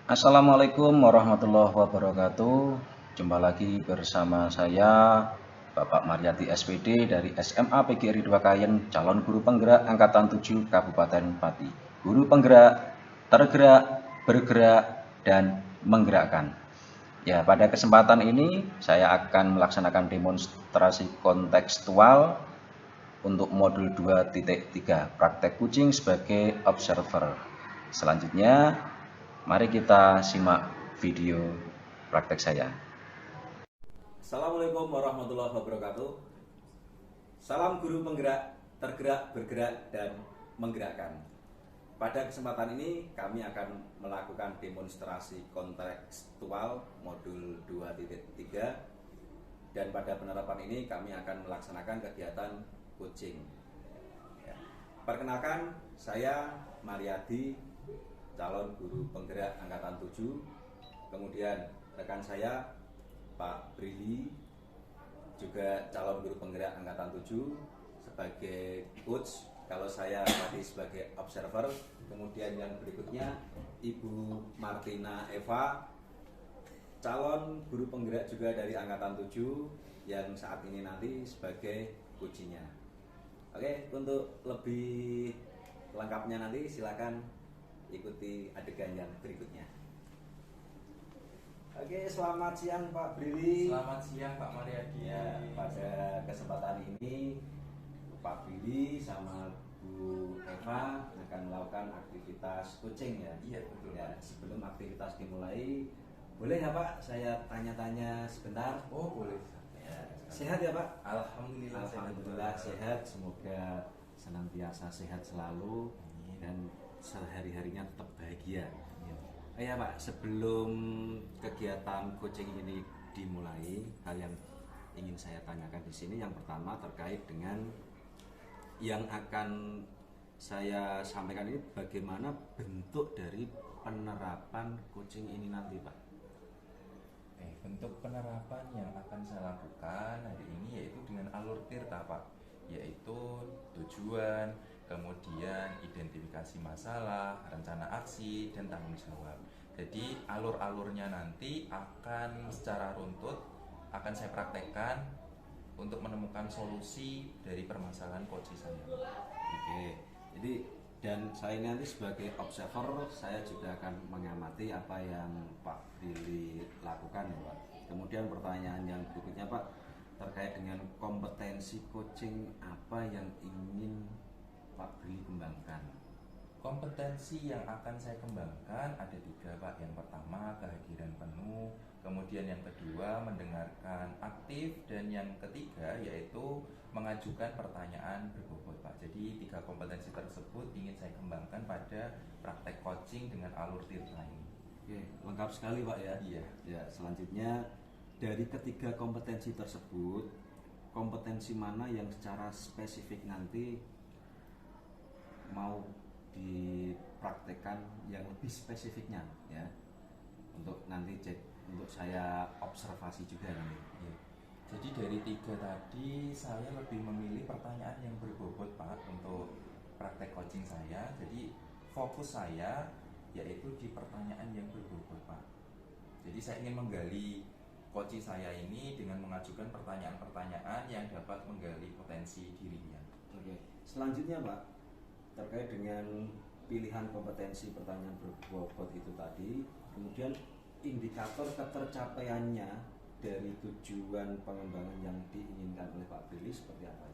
Assalamualaikum warahmatullahi wabarakatuh. Jumpa lagi bersama saya Bapak Maryati SPD dari SMA PGRI 2 Kayen, calon guru penggerak angkatan 7 Kabupaten Pati. Guru penggerak, tergerak, bergerak, dan menggerakkan. Ya, pada kesempatan ini saya akan melaksanakan demonstrasi kontekstual untuk modul 2.3 praktek kucing sebagai observer. Selanjutnya, mari kita simak video praktek saya. Assalamualaikum warahmatullahi wabarakatuh. Salam guru penggerak, tergerak, bergerak, dan menggerakkan. Pada kesempatan ini kami akan melakukan demonstrasi kontekstual modul 2.3, dan pada penerapan ini kami akan melaksanakan kegiatan coaching. Perkenalkan, saya Maryadi, calon guru penggerak angkatan 7. Kemudian rekan saya Pak Brili, juga calon guru penggerak angkatan 7 sebagai coach. Kalau saya tadi sebagai observer. Kemudian yang berikutnya Ibu Martina Eva, calon guru penggerak juga dari angkatan 7 yang saat ini nanti sebagai coachnya. Oke, untuk lebih lengkapnya nanti silakan ikuti adegan yang berikutnya. Oke, selamat siang Pak Brili. Selamat siang Pak Maryadi. Ya, pada kesempatan ini Pak Brili sama Bu Eva akan melakukan aktivitas coaching ya. Iya betul. Ya, sebelum aktivitas dimulai, boleh ya Pak saya tanya-tanya sebentar? Oh boleh. Ya, sehat ya Pak? Alhamdulillah. Alhamdulillah sehat. Semoga senantiasa sehat selalu dan sehari-harinya tetap bahagia. Ya Pak, sebelum kegiatan coaching ini dimulai, hal yang ingin saya tanyakan di sini yang pertama terkait dengan yang akan saya sampaikan ini, bagaimana bentuk dari penerapan coaching ini nanti Pak? Bentuk penerapan yang akan saya lakukan hari ini yaitu dengan alur tirta Pak, yaitu tujuan, kemudian identifikasi masalah, rencana aksi, dan tanggung jawab. Jadi alur-alurnya nanti akan secara runtut akan saya praktekkan untuk menemukan solusi dari permasalahan coach saya. Oke, jadi dan saya nanti sebagai observer, saya juga akan mengamati apa yang Pak Brili lakukan ya Pak. Kemudian pertanyaan yang berikutnya Pak, terkait dengan kompetensi coaching apa yang ingin Pak Brili kembangkan? Kompetensi yang akan saya kembangkan ada 3 Pak. Yang pertama kehadiran penuh, kemudian yang kedua mendengarkan aktif, dan yang ketiga yaitu mengajukan pertanyaan berbobot Pak. Jadi 3 kompetensi tersebut ingin saya kembangkan pada praktek coaching dengan alur tirta ini. Oke, lengkap sekali Pak ya. Iya. Ya, selanjutnya dari ketiga kompetensi tersebut, kompetensi mana yang secara spesifik nanti mau dipraktekkan yang lebih spesifiknya ya, untuk nanti cek, untuk saya observasi juga nanti ya. Jadi dari 3 tadi saya lebih memilih pertanyaan yang berbobot Pak untuk praktek coaching saya. Jadi fokus saya yaitu di pertanyaan yang berbobot Pak. Jadi saya ingin menggali coaching saya ini dengan mengajukan pertanyaan-pertanyaan yang dapat menggali potensi dirinya. Oke, selanjutnya Pak, terkait dengan pilihan kompetensi pertanyaan berbobot itu tadi, kemudian indikator ketercapaiannya dari tujuan pengembangan yang diinginkan oleh Pak Brili seperti apa?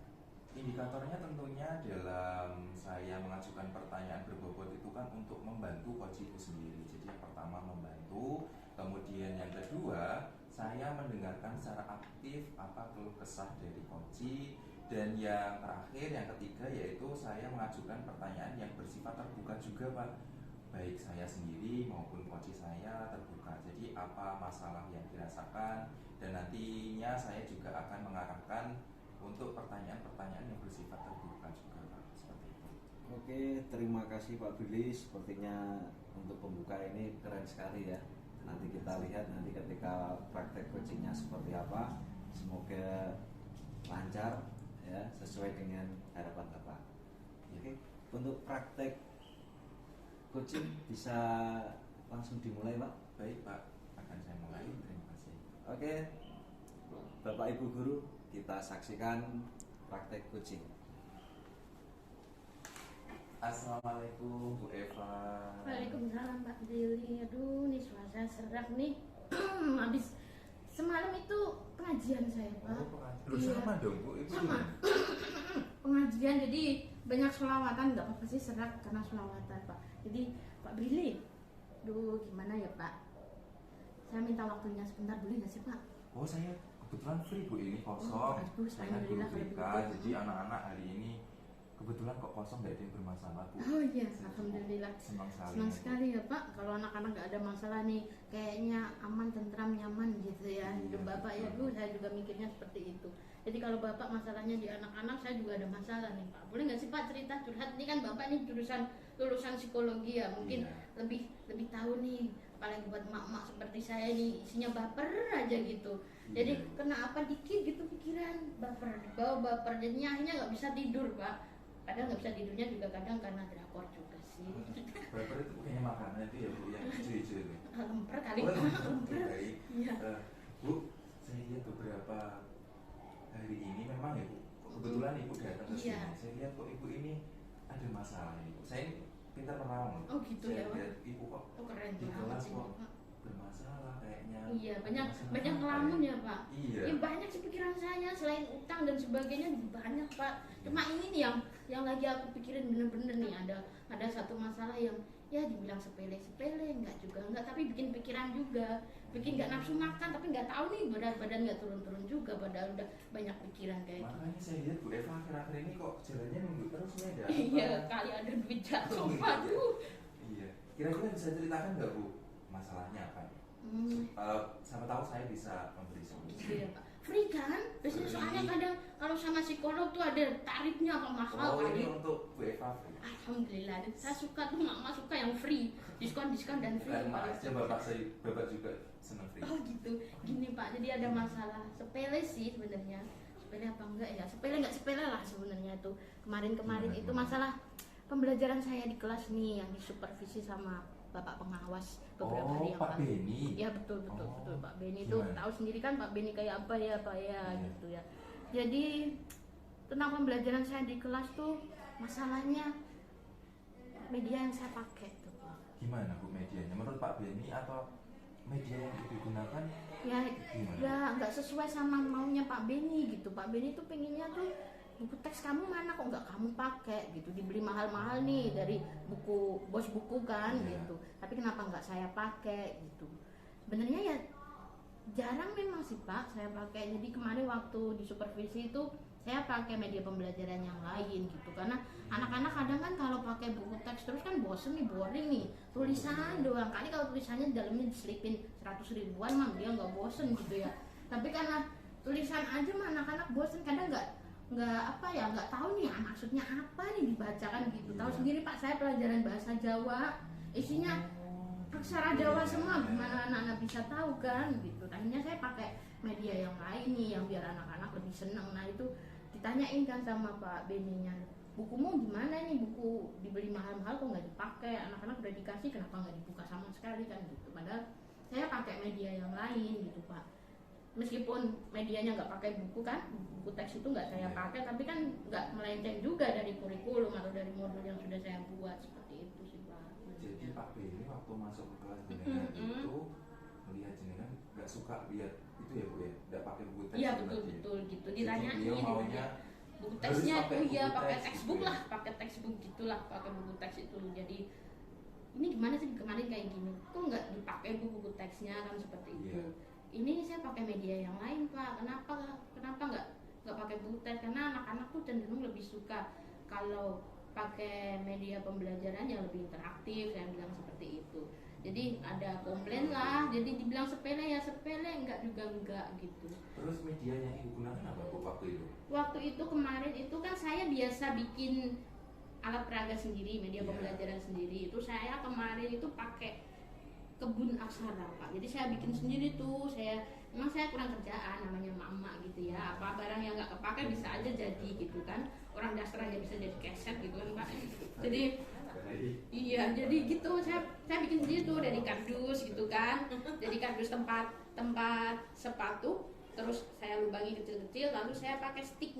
Indikatornya tentunya dalam saya mengajukan pertanyaan berbobot itu kan untuk membantu coach itu sendiri. Jadi yang pertama membantu, kemudian yang kedua saya mendengarkan secara aktif apa keluh kesah dari coach, dan yang terakhir yang ketiga yaitu saya mengajukan pertanyaan yang bersifat terbuka juga Pak, baik saya sendiri maupun coach saya terbuka. Jadi apa masalah yang dirasakan, dan nantinya saya juga akan mengarahkan untuk pertanyaan-pertanyaan yang bersifat terbuka juga Pak, seperti itu. Oke, terima kasih Pak Brili. Sepertinya untuk pembuka ini keren sekali ya. Nanti kita lihat nanti ketika praktek coachingnya seperti apa. Semoga lancar ya, sesuai dengan harapan Bapak. Oke, untuk praktek coaching bisa langsung dimulai Pak. Baik Pak, akan saya mulai. Terima kasih. Oke, Bapak Ibu Guru, kita saksikan praktek coaching. Assalamualaikum Bu Eva. Waalaikumsalam Mbak Dili. Aduh, nih suasana serak nih. Habis semalam itu pengajian saya Pak. Oh, pengajian. Iya. Sama dong Bu, Ibu Sama. Pengajian jadi banyak selawatan, nggak apa-apa sih serak karena selawatan Pak. Jadi Pak Brili, aduh gimana ya Pak? Saya minta waktunya sebentar, boleh nggak sih Pak? Oh, saya kebetulan free Bu, ini Oh, kosong. bagus, Saya guru alhamdulillah kalau BK, begitu. jadi anak-anak hari ini kebetulan kok kosong, nggak ada yang bermasalah Bu. Oh iya, alhamdulillah. Senang sekali. Senang sekali ya Pak, kalau anak-anak nggak ada masalah nih, kayaknya aman, tentram, nyaman gitu ya hidup Iya, Bapak ya betul. Bu. Saya juga mikirnya seperti itu. Jadi kalau Bapak masalahnya di anak-anak, saya juga ada masalah nih Pak. Boleh nggak sih Pak cerita curhat? Ini kan Bapak nih lulusan psikologi ya, mungkin Iya. lebih tahu nih. Paling buat mak-mak seperti saya nih isinya baper aja gitu. Jadi Iya. kenapa dikit gitu pikiran baper, dibawa baper, jadinya akhirnya nggak bisa tidur Pak. Kadang nggak bisa tidurnya juga kadang karena drakor juga sih. Baper itu kayaknya makanan itu ya Bu, yang hijau-hijau itu. Lemper kali Oh, Pak, lemper. baik. Iya. Bu, saya lihat beberapa hari ini memang ya Bu, kebetulan Ibu datang ke sini. Iya. Saya lihat kok Ibu ini ada masalah Ibu. Saya ini pintar merawat. Oh gitu Saya ya Pak. lihat Ibu kok Oh keren di banget kelas ini kok Pak. bermasalah kayaknya. Iya, banyak Masalah banyak apa ngelamun ya Pak. Iya. Ya banyak sih pikiran saya selain utang dan sebagainya banyak Pak. Cuma ini nih yang lagi aku pikirin bener-bener nih ada satu masalah yang ya dibilang sepele enggak juga enggak, tapi bikin pikiran juga, bikin nggak nafsu makan, tapi nggak tahu nih badan nggak turun-turun juga, padahal udah banyak pikiran kayak gitu. Makanya saya lihat Bu Eva akhir-akhir ini kok jalannya nunggu terus nih, ada apa? Iya, kali ada duit jatuh aduh. Iya. Kira-kira bisa ceritakan nggak Bu masalahnya apa? Sama tahu saya bisa memberi solusi. Iya Pak. Free kan? Biasanya Free. soalnya kadang kalau sama psikolog tuh ada tarifnya apa mahal Oh, kali. ini untuk Bu Eva free. Alhamdulillah, saya suka tuh mama suka yang free, diskon dan free. Dan maaf aja bapak juga senang free. Oh gitu, gini Pak, jadi ada masalah sepele sih sebenarnya, sepele apa enggak ya, sepele lah sebenarnya tuh. Kemarin Gimana, itu gimana? masalah pembelajaran saya di kelas nih yang disupervisi sama Bapak pengawas beberapa hari yang Pak lalu. Beni. Ya betul Oh, Pak Beni itu gimana? tahu sendiri kan Pak Beni kayak apa ya Pak ya Iya. gitu ya. Jadi tentang pembelajaran saya di kelas tuh masalahnya media yang saya pakai tuh Pak. Gimana Bu medianya? Menurut Pak Beni atau media yang digunakan Ya gimana? ya nggak sesuai sama maunya Pak Beni gitu. Pak Beni tuh pengennya tuh buku teks kamu mana kok nggak kamu pakai gitu, dibeli mahal-mahal nih dari bos buku kan Iya. gitu, tapi kenapa nggak saya pakai gitu. Sebenarnya ya jarang memang sih Pak saya pakai. Jadi kemarin waktu di supervisi itu saya pakai media pembelajaran yang lain gitu, karena anak-anak kadang kan kalau pakai buku teks terus kan bosen nih, boring nih, tulisan doang. Kali kalau tulisannya di dalamnya diselipin 100 ribuan mah dia nggak bosen gitu ya. Tapi karena tulisan aja mah anak-anak bosen, kadang nggak tahu nih maksudnya apa nih dibacakan gitu. Tahu sendiri Pak, saya pelajaran bahasa Jawa isinya aksara Jawa semua, gimana anak-anak bisa tahu kan gitu. Akhirnya saya pakai media yang lain nih yang biar anak-anak lebih seneng. Nah itu ditanyain kan sama Pak Beninya, bukumu gimana nih, buku dibeli mahal-mahal kok nggak dipakai, anak-anak udah dikasih kenapa nggak dibuka sama sekali kan gitu. Padahal saya pakai media yang lain gitu Pak, meskipun medianya nggak pakai buku kan, buku teks itu nggak saya pakai, tapi kan nggak melenceng juga dari kurikulum atau dari modul yang sudah saya buat, seperti itu sih Pak. Jadi Pak Beni waktu masuk ke kelas jenengan itu melihat jenengan nggak suka lihat itu ya Bu ya, nggak pakai buku teks. Iya itu tadi ya? betul gitu, Jadi ditanyain beliau maunya buku harus teksnya pakai oh iya buku pakai teks textbook gitu ya? lah, pakai textbook gitulah, pakai buku teks itu. Jadi ini gimana sih kemarin kayak gini, kok nggak dipakai buku teksnya kan seperti itu. Iya. Ini saya pakai media yang lain Pak, kenapa nggak pakai buku teks, karena anak-anak tuh cenderung lebih suka kalau pakai media pembelajaran yang lebih interaktif, saya bilang seperti itu. Jadi ada komplain lah, jadi dibilang sepele ya sepele, enggak juga enggak gitu. Terus media yang Ibu gunakan apa Bu waktu itu? Waktu itu kemarin itu kan saya biasa bikin alat peraga sendiri, media Iya. pembelajaran sendiri. Itu saya kemarin itu pakai kebun aksara Pak. Jadi saya bikin sendiri tuh. Memang saya kurang kerjaan, namanya mama gitu ya. Apa barang yang nggak kepake bisa aja jadi gitu kan. Orang dasar aja bisa jadi keset gitu kan Pak. Jadi Iya, jadi gitu saya bikin sendiri tuh dari kardus gitu kan, dari kardus tempat sepatu, terus saya lubangi kecil-kecil, lalu saya pakai stik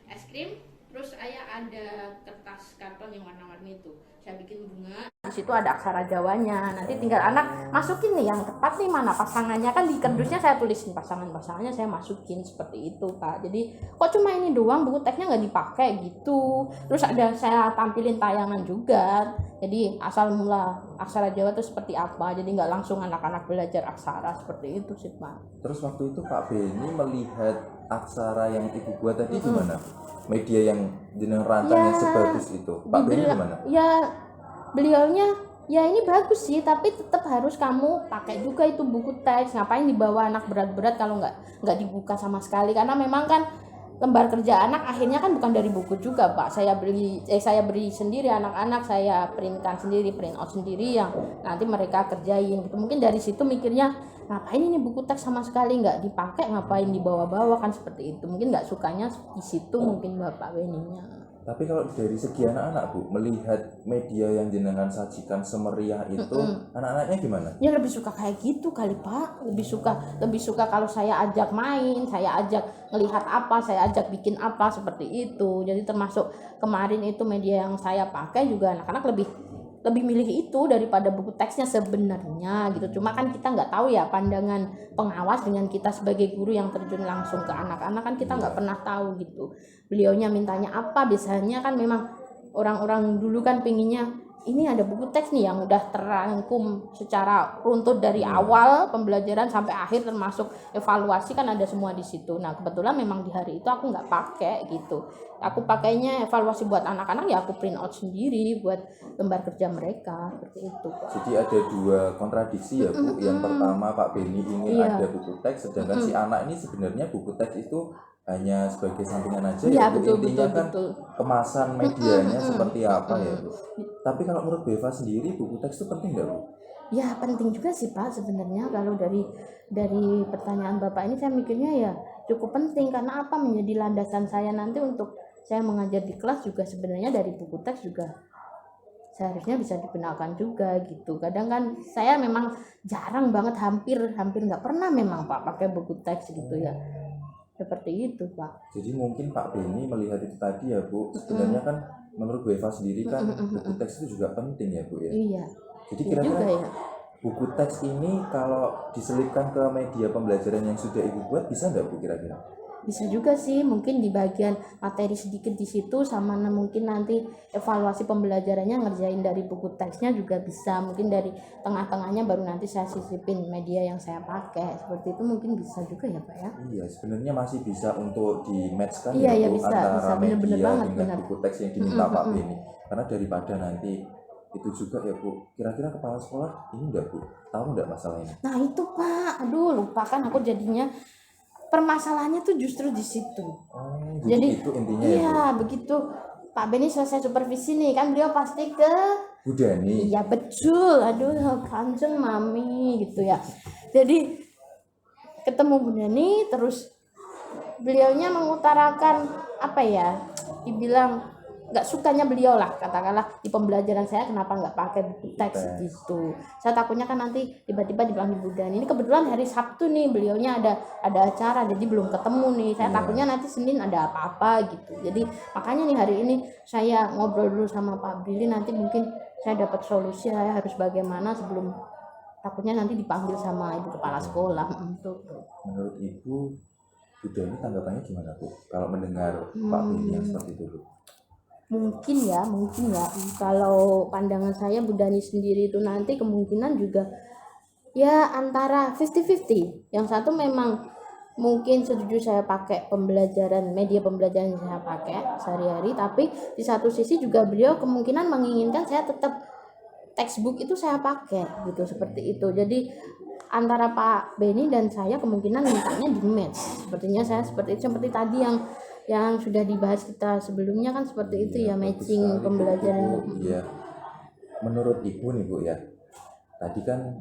es krim, terus saya ada kertas karton yang warna-warni itu, saya bikin bunga. Di situ ada aksara Jawanya, nanti tinggal anak masukin nih yang tepat nih mana pasangannya, kan di kardusnya saya tulisin pasangannya saya masukin seperti itu Pak. Jadi kok cuma ini doang, buku teksnya nggak dipakai gitu. Terus ada saya tampilin tayangan juga, jadi asal mula aksara Jawa itu seperti apa, jadi nggak langsung anak-anak belajar aksara seperti itu sih Pak. Terus waktu itu Pak Beni melihat aksara yang ibu buat tadi gimana? Media yang jeneng rantang yang sebagus itu, Pak Beni gimana? Ya beliaunya ya ini bagus sih, tapi tetap harus kamu pakai juga itu buku teks. Ngapain dibawa anak berat-berat kalau nggak dibuka sama sekali, karena memang kan lembar kerja anak akhirnya kan bukan dari buku juga Pak. Saya beri sendiri, anak-anak saya printkan sendiri, print out sendiri yang nanti mereka kerjain gitu. Mungkin dari situ mikirnya ngapain ini buku teks sama sekali nggak dipakai, ngapain dibawa-bawa, kan seperti itu. Mungkin nggak sukanya di situ mungkin Bapak Beninya. Tapi kalau dari segi anak-anak Bu, melihat media yang jenengan sajikan semeriah itu, anak-anaknya gimana? Ya lebih suka kayak gitu kali Pak, lebih suka kalau saya ajak main, saya ajak ngelihat apa, saya ajak bikin apa seperti itu. Jadi termasuk kemarin itu media yang saya pakai juga anak-anak lebih milih itu daripada buku teksnya sebenarnya gitu. Cuma kan kita nggak tahu ya pandangan pengawas dengan kita sebagai guru yang terjun langsung ke anak-anak, kan kita nggak pernah tahu gitu. Beliaunya mintanya apa, biasanya kan memang orang-orang dulu kan pinginnya ini ada buku teks nih yang udah terangkum secara runtut dari awal pembelajaran sampai akhir termasuk evaluasi, kan ada semua di situ. Nah kebetulan memang di hari itu aku nggak pakai gitu. Aku pakainya evaluasi buat anak-anak, ya aku print out sendiri buat lembar kerja mereka seperti itu Pak. Jadi ada dua kontradiksi ya Bu. Yang pertama Pak Beni ingin ada buku teks, sedangkan si anak ini sebenarnya buku teks itu hanya sebagai sampingan aja ya Bu. Intinya kan kemasan medianya seperti apa ya Bu. Tapi kalau menurut Beva sendiri buku teks itu penting nggak Bu? Ya penting juga sih Pak sebenarnya. Kalau dari pertanyaan Bapak ini saya mikirnya ya cukup penting, karena apa, menjadi landasan saya nanti untuk saya mengajar di kelas juga. Sebenarnya dari buku teks juga seharusnya bisa digunakan juga gitu. Kadang kan saya memang jarang banget, hampir nggak pernah memang Pak pakai buku teks gitu ya. Seperti itu Pak. Jadi mungkin Pak Beni melihat itu tadi ya Bu, sebenarnya kan menurut Beva sendiri kan buku teks itu juga penting ya Bu ya. Iya. Jadi kira-kira ya, buku teks ini kalau diselipkan ke media pembelajaran yang sudah Ibu buat bisa nggak Bu kira-kira? Bisa juga sih, mungkin di bagian materi sedikit di situ, sama mungkin nanti evaluasi pembelajarannya ngerjain dari buku teksnya juga bisa. Mungkin dari tengah-tengahnya baru nanti saya sisipin media yang saya pakai. Seperti itu mungkin bisa juga ya Pak ya. Iya, sebenarnya masih bisa untuk di matchkan ya Bu, bisa, antara bener media banget, dengan buku teks yang diminta Pak Beni. Karena daripada nanti itu juga ya Bu, kira-kira kepala sekolah ini enggak Bu, tahu enggak masalah ini? Nah itu Pak, aduh lupa kan aku jadinya. Permasalahannya tuh justru di situ. Jadi itu intinya iya, ya Bu? Begitu Pak Beni selesai supervisi nih, kan beliau pasti ke Bu Dani. Iya betul, aduh kanjeng mami gitu ya. Jadi ketemu Bu Dani, terus beliaunya mengutarakan apa ya, dibilang nggak sukanya beliau lah, katakanlah di pembelajaran saya kenapa nggak pakai buku teks gitu. Saya takutnya kan nanti tiba-tiba dipanggil Bu Dani. Ini kebetulan hari Sabtu nih beliaunya ada acara, jadi belum ketemu nih. Saya takutnya nanti Senin ada apa-apa gitu. Jadi makanya nih hari ini saya ngobrol dulu sama Pak Brili, nanti mungkin saya dapat solusi saya harus bagaimana sebelum takutnya nanti dipanggil sama Ibu Kepala Sekolah. Menurut Ibu, Bu Dani tanggapannya gimana Bu kalau mendengar Pak Beni yang seperti itu Bu? Mungkin ya kalau pandangan saya Bu Dani sendiri itu nanti kemungkinan juga ya antara 50-50. Yang satu memang mungkin setuju saya pakai media pembelajaran yang saya pakai sehari-hari, tapi di satu sisi juga beliau kemungkinan menginginkan saya tetap textbook itu saya pakai gitu, seperti itu. Jadi antara Pak Beni dan saya kemungkinan mintanya di match. Sepertinya saya seperti tadi yang sudah dibahas kita sebelumnya kan seperti itu ya, matching pembelajaran. Iya. Menurut Ibu nih Bu ya, tadi kan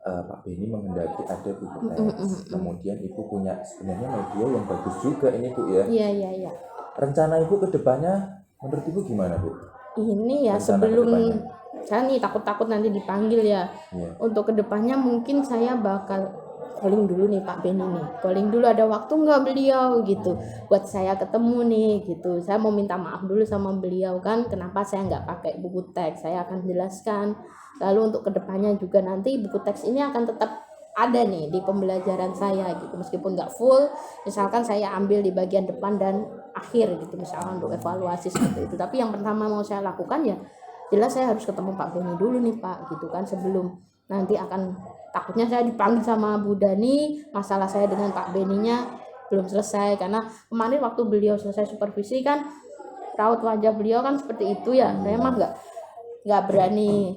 Pak Beni menghendaki ada buku teks, kemudian Ibu punya sebenarnya media yang bagus juga ini Bu ya. Iya. Rencana Ibu ke depannya menurut Ibu gimana Bu? ini ya rencana sebelum kedepannya? saya nih takut-takut nanti dipanggil ya. Iya. Untuk kedepannya mungkin saya bakal calling dulu nih Pak Beni nih, calling dulu ada waktu nggak beliau gitu buat saya ketemu nih gitu. Saya mau minta maaf dulu sama beliau kan kenapa saya nggak pakai buku teks, saya akan jelaskan. Lalu untuk kedepannya juga nanti buku teks ini akan tetap ada nih di pembelajaran saya gitu, meskipun nggak full, misalkan saya ambil di bagian depan dan akhir gitu misalkan untuk evaluasi seperti itu. Tapi yang pertama mau saya lakukan ya jelas saya harus ketemu Pak Beni dulu nih Pak gitu kan, sebelum nanti akan takutnya saya dipanggil sama Bu Dani, masalah saya dengan Pak Beninya belum selesai. Karena kemarin waktu beliau selesai supervisi kan raut wajah beliau kan seperti itu ya, saya mah nggak berani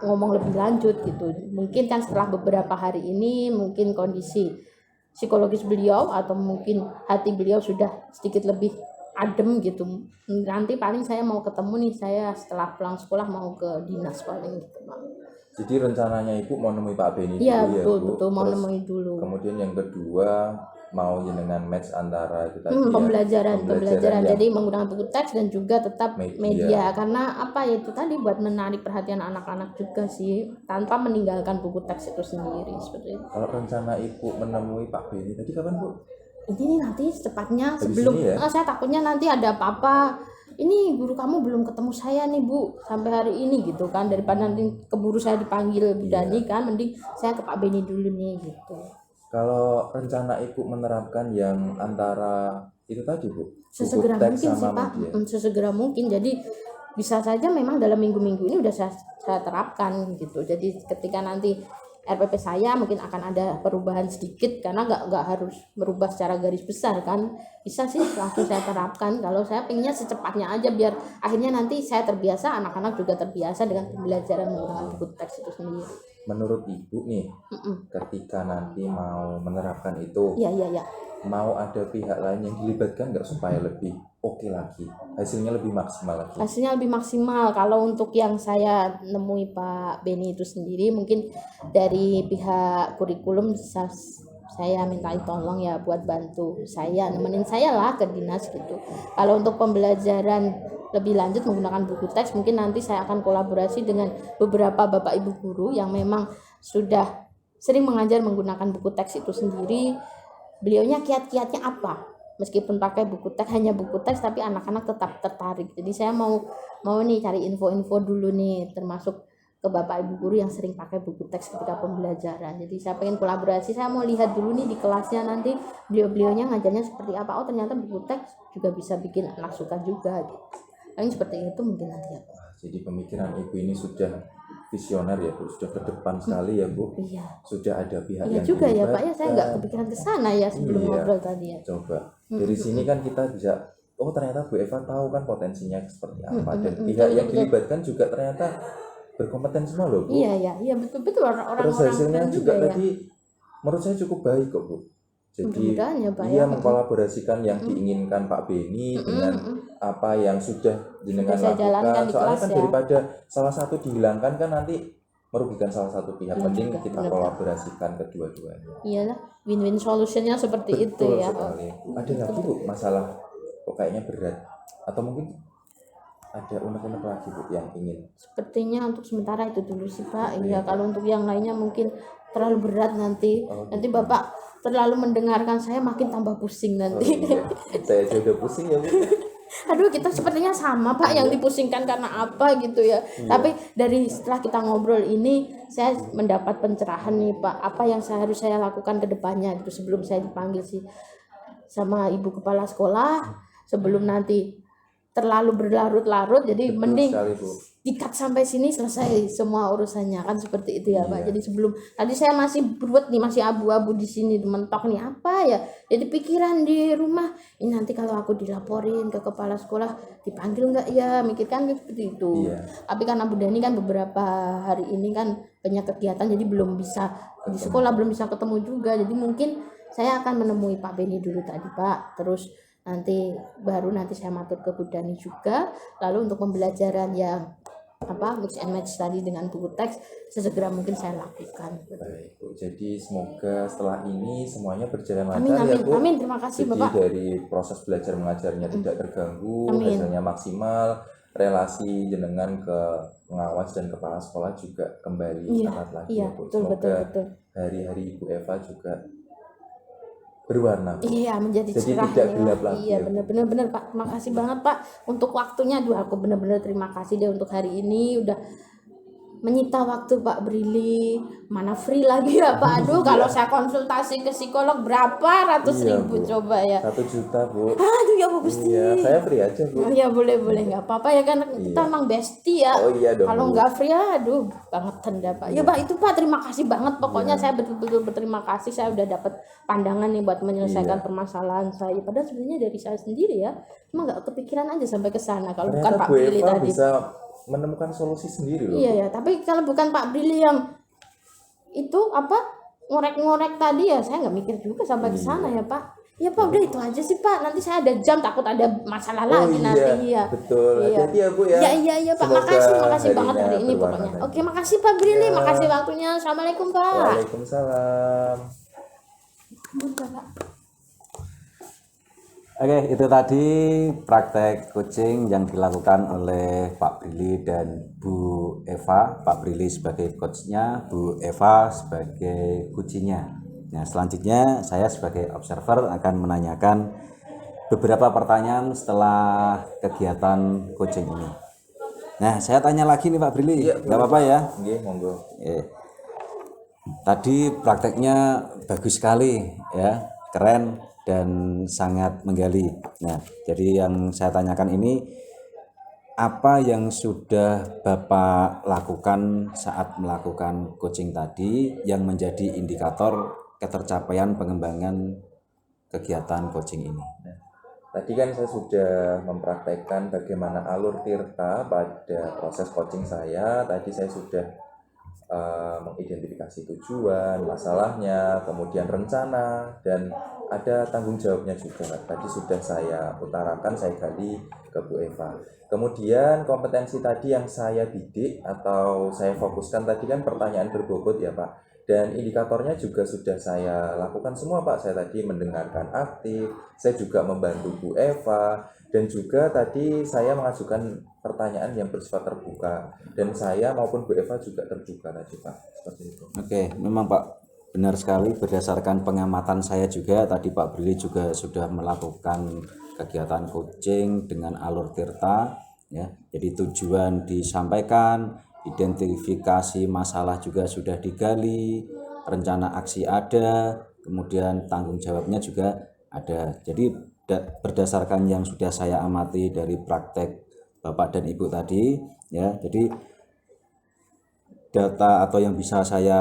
ngomong lebih lanjut gitu. Mungkin kan setelah beberapa hari ini mungkin kondisi psikologis beliau atau mungkin hati beliau sudah sedikit lebih adem gitu. Nanti paling saya mau ketemu nih, saya setelah pulang sekolah mau ke dinas paling gitu Pak. Jadi rencananya Ibu mau nemui Pak Beni Iya dulu ya betul Bu. betul mau Terus nemui dulu. kemudian yang kedua mau dengan match antara itu tadi ya, Pembelajaran yang jadi menggunakan buku teks dan juga tetap Media. media karena apa ya itu tadi buat menarik perhatian anak-anak juga sih tanpa meninggalkan buku teks itu sendiri seperti itu. Kalau rencana Ibu menemui Pak Beni tadi kapan Bu? Ini nih nanti secepatnya Habis sebelum ini ya? saya takutnya nanti ada apa-apa, ini guru kamu belum ketemu saya nih Bu sampai hari ini gitu kan, daripada nanti keburu saya dipanggil Bu Dani kan, mending saya ke Pak Beni dulu nih gitu. Kalau rencana Ibu menerapkan yang antara itu tadi Bu, Sesegera buku teks mungkin sih sama Pak, media. sesegera mungkin. Jadi bisa saja memang dalam minggu-minggu ini udah saya terapkan gitu. Jadi ketika nanti RPP saya mungkin akan ada perubahan sedikit karena nggak harus merubah secara garis besar kan, bisa sih langsung saya terapkan. Kalau saya pengennya secepatnya aja biar akhirnya nanti saya terbiasa, anak-anak juga terbiasa dengan pembelajaran menggunakan buku teks itu sendiri. Menurut Ibu nih, ketika nanti mau menerapkan itu, Iya. mau ada pihak lain yang dilibatkan nggak supaya lebih oke lagi, hasilnya lebih maksimal lagi? Hasilnya lebih maksimal. Kalau untuk yang saya nemui Pak Beni itu sendiri mungkin dari pihak kurikulum saya minta tolong ya buat bantu saya, nemenin saya lah ke dinas gitu. Kalau untuk pembelajaran lebih lanjut menggunakan buku teks mungkin nanti saya akan kolaborasi dengan beberapa bapak ibu guru yang memang sudah sering mengajar menggunakan buku teks itu sendiri. Beliaunya kiat-kiatnya apa? Meskipun pakai buku teks, hanya buku teks, tapi anak-anak tetap tertarik. Jadi saya mau nih cari info-info dulu nih, termasuk ke bapak ibu guru yang sering pakai buku teks ketika pembelajaran. Jadi saya pengen kolaborasi, saya mau lihat dulu nih di kelasnya nanti beliau-beliaunya ngajarnya seperti apa. Oh ternyata buku teks juga bisa bikin anak suka juga gitu. Paling seperti itu mungkin nanti ya Pak. Jadi pemikiran Ibu ini sudah visioner ya Bu, sudah ke depan sekali ya Bu. Iya. Sudah ada pihak Iya yang juga ya Pak ya, saya nggak dilibatkan. kepikiran ke sana ya sebelum Iya. ngobrol tadi ya. Coba dari sini kan kita bisa, oh ternyata Bu Eva tahu kan potensinya seperti apa, dan pihak yang betul. dilibatkan juga ternyata berkompeten semua loh Bu. Iya betul orang-orang Terus hasilnya keren juga ya. tadi menurut saya cukup baik kok Bu. Jadi Mudah-mudahan ya Pak dia ya. mengkolaborasikan yang diinginkan Pak Beni dengan apa yang sudah jenengan Sudah saya jalankan lakukan. di Soalnya kelas kan ya. daripada salah satu dihilangkan kan nanti merugikan salah satu pihak. Iya Mending juga, kita benar. kolaborasikan kedua-duanya. Iyalah, win-win solutionnya seperti itu Betul ya. sekali. Ada lagi Bu masalah kok kayaknya berat, atau mungkin ada unek-unek lagi Bu yang ingin? Sepertinya untuk sementara itu dulu sih Pak. Iya, kalau untuk yang lainnya mungkin terlalu berat nanti. Nanti Bapak terlalu mendengarkan saya makin tambah pusing nanti. Iya. Saya aja udah pusing ya Bu. Aduh, kita sepertinya sama Pak yang dipusingkan karena apa gitu ya. Tapi dari setelah kita ngobrol ini saya mendapat pencerahan nih Pak. Apa yang harus saya lakukan ke depannya gitu sebelum saya dipanggil sih sama Ibu Kepala Sekolah, sebelum nanti terlalu berlarut-larut. Jadi Betul mending sekali Bu. dikat sampai sini selesai semua urusannya kan seperti itu ya Pak. Iya. Jadi sebelum tadi saya masih beruat nih, masih abu-abu di sini mentok nih apa ya. Jadi pikiran di rumah ini nanti kalau aku dilaporin ke kepala sekolah dipanggil nggak ya, mikirkan seperti itu. Iya. Tapi karena Bu Dani kan beberapa hari ini kan banyak kegiatan jadi belum bisa di sekolah, belum bisa ketemu juga. Jadi mungkin saya akan menemui Pak Beni dulu tadi Pak. Terus nanti saya matur ke Bu Dani juga. Lalu untuk pembelajaran yang mix and match tadi dengan buku teks sesegera mungkin saya lakukan. Baik Bu, jadi semoga setelah ini semuanya berjalan Amin, lancar ya Bu. amin. Terima kasih Jadi Bapak. dari proses belajar mengajarnya tidak terganggu, Amin. hasilnya maksimal, relasi jenengan ke pengawas dan kepala sekolah juga kembali Iya, erat lagi iya, ya Bu. betul, betul, Semoga betul. hari-hari Ibu Eva juga berwarna Bu. Iya, menjadi Jadi cerah tidak ya. gelap lagi Iya, ya, Bu. benar-benar benar Pak. Terima kasih banget Pak untuk waktunya. Aduh, aku benar-benar terima kasih deh untuk hari ini udah menyita waktu Pak Brili. Mana free lagi ya Pak. Aduh, kalau saya konsultasi ke psikolog berapa ratus Iya, ribu Bu. coba ya. 1 juta Bu. Aduh ya Bu Gusti. Iya, saya free aja Bu. Oh, ya boleh nggak apa-apa ya kan kita Iya. emang bestie ya. Oh iya dong, Kalau Bu. nggak free aduh banget tenda Pak. Ya Pak itu Pak terima kasih banget pokoknya Iya. saya betul-betul berterima kasih saya udah dapat pandangan nih buat menyelesaikan Iya. permasalahan saya. Padahal sebenarnya dari saya sendiri ya cuma nggak kepikiran aja sampai ke sana kalau bukan Ternyata Pak Bu Brili Eva tadi. bisa menemukan solusi sendiri loh. Iya ya tapi kalau bukan Pak Brili yang itu apa ngorek-ngorek tadi ya saya nggak mikir juga sampai ke sana ya Pak. Ya Pak udah itu aja sih Pak nanti saya ada jam takut ada masalah lagi nanti ya. Betul. Iya. Hati-hati ya Bu ya. Iya Pak, Semoga makasih banget harinya hari ini berwarna pokoknya. lagi. Oke, makasih Pak Brili, Ya. makasih waktunya. Assalamualaikum Pak. Waalaikumsalam. Oke, itu tadi praktek coaching yang dilakukan oleh Pak Brili dan Bu Eva. Pak Brili sebagai coachnya, Bu Eva sebagai kuncinya. Nah, selanjutnya saya sebagai observer akan menanyakan beberapa pertanyaan setelah kegiatan coaching ini. Nah, saya tanya lagi nih Pak Brili, Iya, nggak apa-apa ya? Nggih, monggo. Tadi prakteknya bagus sekali ya, keren dan sangat menggali. Nah, jadi yang saya tanyakan ini apa yang sudah Bapak lakukan saat melakukan coaching tadi yang menjadi indikator ketercapaian pengembangan kegiatan coaching ini? Tadi kan saya sudah mempraktekkan bagaimana alur tirta pada proses coaching saya. Tadi saya sudah mengidentifikasi tujuan, masalahnya, kemudian rencana, dan ada tanggung jawabnya juga. Tadi sudah saya utarakan, saya gali ke Bu Eva. Kemudian kompetensi tadi yang saya bidik atau saya fokuskan tadi kan pertanyaan berbobot ya Pak. Dan indikatornya juga sudah saya lakukan semua Pak. Saya tadi mendengarkan aktif, saya juga membantu Bu Eva, dan juga tadi saya mengajukan pertanyaan yang bersifat terbuka. Dan saya maupun Bu Eva juga terbuka tadi Pak. Seperti itu. Oke, memang Pak benar sekali berdasarkan pengamatan saya juga tadi Pak Brili juga sudah melakukan kegiatan coaching dengan alur tirta ya. Jadi tujuan disampaikan, identifikasi masalah juga sudah digali, rencana aksi ada, kemudian tanggung jawabnya juga ada. Jadi berdasarkan yang sudah saya amati dari praktek Bapak dan Ibu tadi ya, jadi data atau yang bisa saya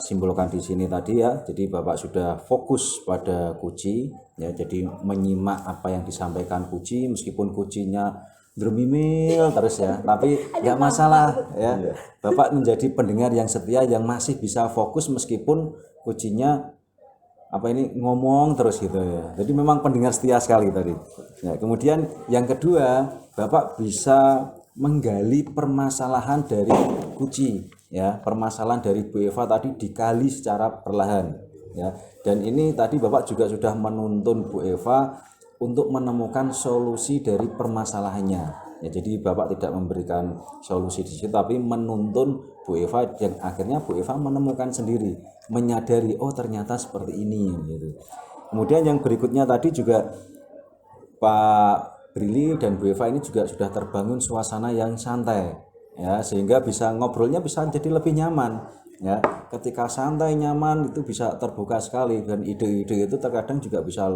simpulkan di sini tadi ya, jadi Bapak sudah fokus pada kunci ya, jadi menyimak apa yang disampaikan kunci meskipun kuncinya bermimil terus ya, tapi nggak masalah ya. Bapak menjadi pendengar yang setia yang masih bisa fokus meskipun kuncinya apa ini ngomong terus gitu ya. Jadi memang pendengar setia sekali tadi. Ya, kemudian yang kedua, Bapak bisa menggali permasalahan dari kunci ya, permasalahan dari Bu Eva tadi digali secara perlahan ya. Dan ini tadi Bapak juga sudah menuntun Bu Eva untuk menemukan solusi dari permasalahannya ya. Jadi Bapak tidak memberikan solusi di situ tapi menuntun Bu Eva yang akhirnya Bu Eva menemukan sendiri, menyadari oh ternyata seperti ini gitu. Kemudian yang berikutnya tadi juga Pak Brili dan Bu Eva ini juga sudah terbangun suasana yang santai ya, sehingga bisa ngobrolnya bisa jadi lebih nyaman ya. Ketika santai nyaman itu bisa terbuka sekali dan ide-ide itu terkadang juga bisa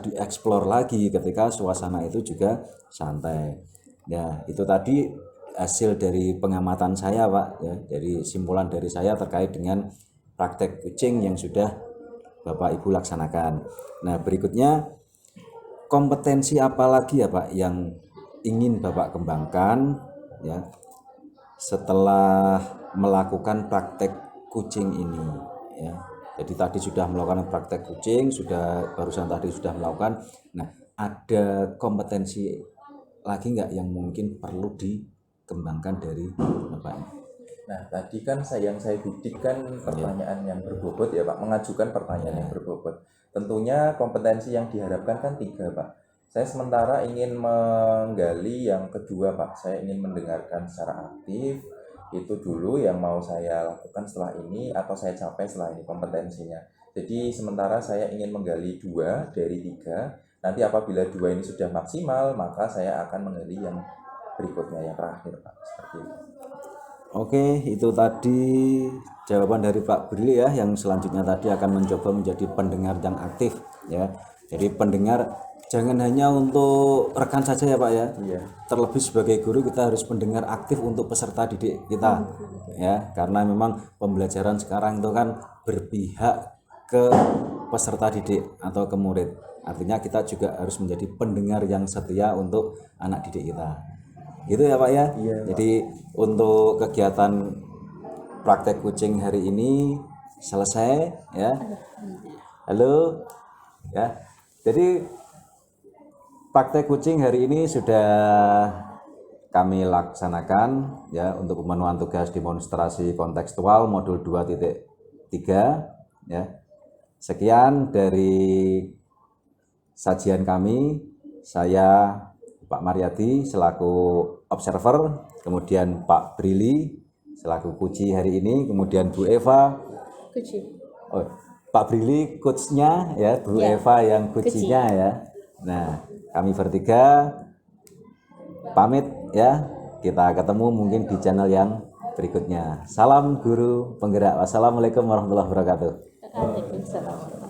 dieksplor lagi ketika suasana itu juga santai ya. Itu tadi hasil dari pengamatan saya Pak ya, dari simpulan dari saya terkait dengan praktek coaching yang sudah Bapak Ibu laksanakan. Nah berikutnya kompetensi apa lagi ya Pak yang ingin Bapak kembangkan ya setelah melakukan praktek coaching ini ya. Jadi tadi sudah melakukan praktek coaching, barusan tadi sudah melakukan. Nah, ada kompetensi lagi nggak yang mungkin perlu dikembangkan dari Bapak ini? Nah, tadi kan yang saya bidik kan pertanyaan yang berbobot ya Pak, mengajukan pertanyaan yang berbobot. Tentunya kompetensi yang diharapkan kan 3 Pak. Saya sementara ingin menggali yang kedua Pak, saya ingin mendengarkan secara aktif, itu dulu yang mau saya lakukan setelah ini atau saya capai setelah ini kompetensinya. Jadi sementara saya ingin menggali 2 dari 3, nanti apabila 2 ini sudah maksimal, maka saya akan menggali yang berikutnya, yang terakhir Pak, seperti itu. Oke, itu tadi jawaban dari Pak Brili ya, yang selanjutnya tadi akan mencoba menjadi pendengar yang aktif ya. Jadi pendengar jangan hanya untuk rekan saja ya Pak ya. Iya. Terlebih sebagai guru kita harus pendengar aktif untuk peserta didik kita ya, karena memang pembelajaran sekarang itu kan berpihak ke peserta didik atau ke murid. Artinya kita juga harus menjadi pendengar yang setia untuk anak didik kita. Gitu ya Pak ya. Iya, Pak. Jadi untuk kegiatan praktek kucing hari ini selesai ya. Halo ya. Jadi praktek kucing hari ini sudah kami laksanakan ya untuk pemenuhan tugas demonstrasi kontekstual modul 2.3 ya. Sekian dari sajian kami. Saya Pak Mariadi selaku observer, kemudian Pak Brili selaku coach hari ini, kemudian Bu Eva, Pak Brili coachnya ya, Bu Eva yang coachnya ya. Nah, kami bertiga pamit ya. Kita ketemu mungkin di channel yang berikutnya. Salam guru penggerak. Wassalamualaikum warahmatullahi wabarakatuh. Waalaikumsalam.